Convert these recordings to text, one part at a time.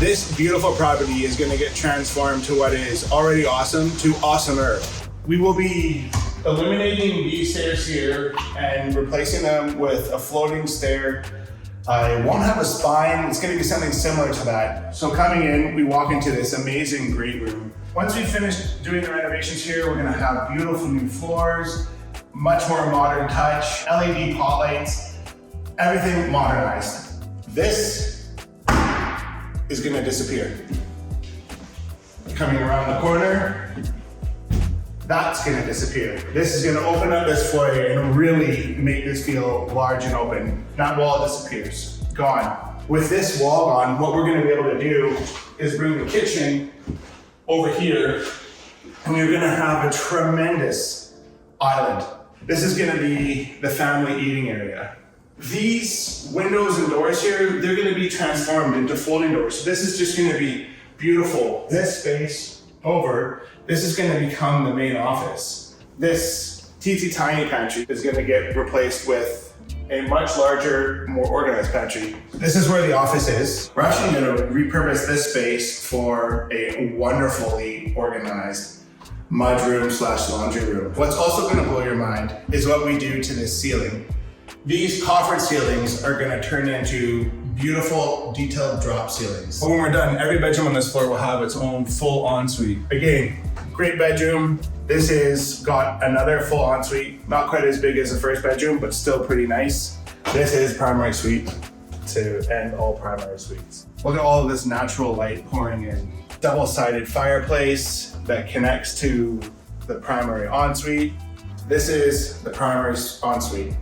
This beautiful property is gonna get transformed to what is already awesome to awesomer. We will be eliminating these stairs here and replacing them with a floating stair. It won't have a spine, it's gonna be something similar to that. So coming in, we walk into this amazing great room. Once we finish doing the renovations here, we're gonna have beautiful new floors, much more modern touch, LED pot lights, everything modernized. This is gonna disappear. Coming around the corner, that's gonna disappear. This is gonna open up this foyer and really make this feel large and open. That wall disappears, gone. With this wall gone, what we're gonna be able to do is bring the kitchen over here, and we're gonna have a tremendous island. This is gonna be the family eating area. These windows and doors here, they're gonna be transformed into folding doors. This is just gonna be beautiful. This space over, this is gonna become the main office. This teensy tiny pantry is gonna get replaced with a much larger, more organized pantry. This is where the office is. We're actually gonna repurpose this space for a wonderfully organized mudroom / laundry room. What's also gonna blow your mind is what we do to this ceiling. These coffered ceilings are gonna turn into beautiful detailed drop ceilings. When we're done, every bedroom on this floor will have its own full ensuite. Again, great bedroom. This is got another full ensuite, not quite as big as the first bedroom, but still pretty nice. This is primary suite to end all primary suites. Look at all of this natural light pouring in. Double-sided fireplace that connects to the primary ensuite. This is the primary ensuite.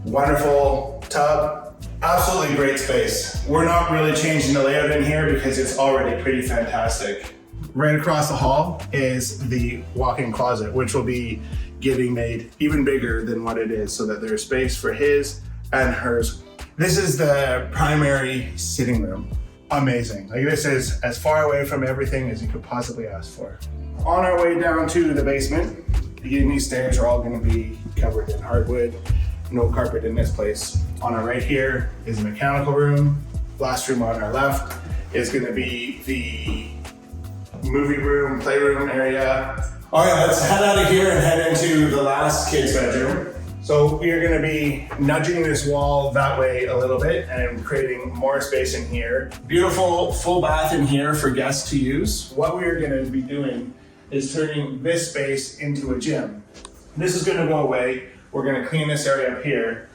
Wonderful tub, absolutely great space. We're not really changing the layout in here because it's already pretty fantastic. Right across the hall is the walk-in closet, which will be getting made even bigger than what it is so that there's space for his and hers. This is the primary sitting room. Amazing. Like, this is as far away from everything as you could possibly ask for. On our way down to the basement, again, these stairs are all gonna be covered in hardwood. No carpet in this place. On our right here is a mechanical room. Last room on our left is gonna be the movie room, playroom area. All right, let's head out of here and head into the last kid's bedroom. So we are gonna be nudging this wall that way a little bit and creating more space in here. Beautiful full bath in here for guests to use. What we are gonna be doing is turning this space into a gym. This is gonna go away. We're gonna clean this area up here.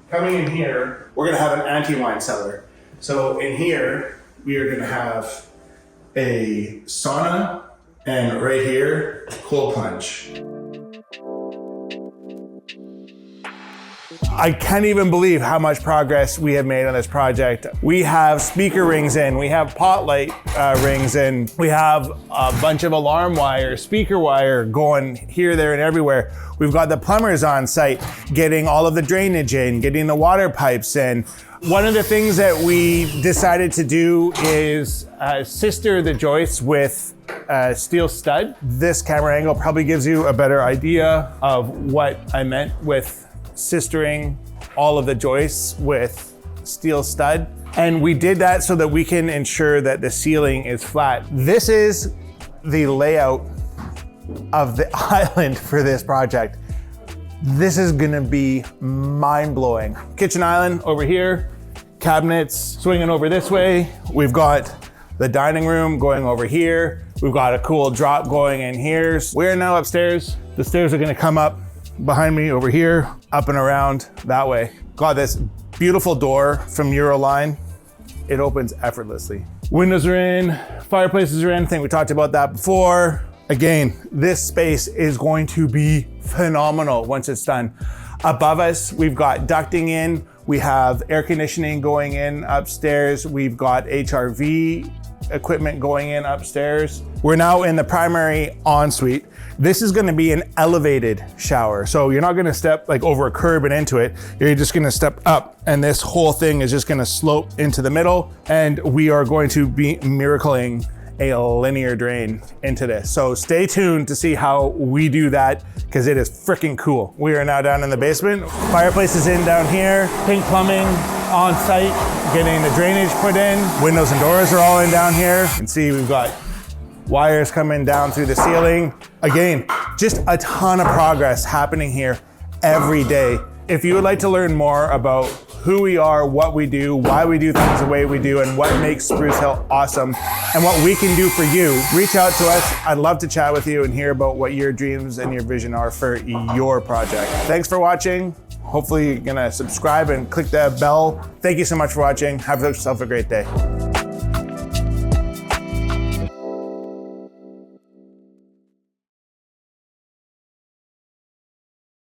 Coming in here, we're gonna have an anti-wine cellar. So in here, we are gonna have a sauna, and right here, cold plunge. I can't even believe how much progress we have made on this project. We have speaker rings in, we have pot light rings in, we have a bunch of alarm wire, speaker wire going here, there, and everywhere. We've got the plumbers on site getting all of the drainage in, getting the water pipes in. One of the things that we decided to do is sister the joists with steel stud. This camera angle probably gives you a better idea of what I meant with sistering all of the joists with steel stud. And we did that so that we can ensure that the ceiling is flat. This is the layout of the island for this project. This is gonna be mind-blowing. Kitchen island over here, cabinets swinging over this way. We've got the dining room going over here. We've got a cool drop going in here. We're now upstairs. The stairs are gonna come up behind me over here, up and around that way. Got this beautiful door from Euroline. It opens effortlessly. Windows are in, fireplaces are in. I think we talked about that before. Again, this space is going to be phenomenal once it's done. Above us, we've got ducting in. We have air conditioning going in upstairs. We've got HRV equipment going in upstairs. We're now in the primary ensuite. This is gonna be an elevated shower. So you're not gonna step like over a curb and into it. You're just gonna step up and this whole thing is just gonna slope into the middle. And we are going to be miracling a linear drain into this. So stay tuned to see how we do that because it is freaking cool. We are now down in the basement. Fireplace is in down here, pink plumbing, on site, getting the drainage put in. Windows and doors are all in down here. You can see we've got wires coming down through the ceiling. Again, just a ton of progress happening here every day. If you would like to learn more about who we are, what we do, why we do things the way we do, and what makes Sprucehill awesome, and what we can do for you, reach out to us. I'd love to chat with you and hear about what your dreams and your vision are for your project. Thanks for watching. Hopefully you're gonna subscribe and click that bell. Thank you so much for watching. Have yourself a great day.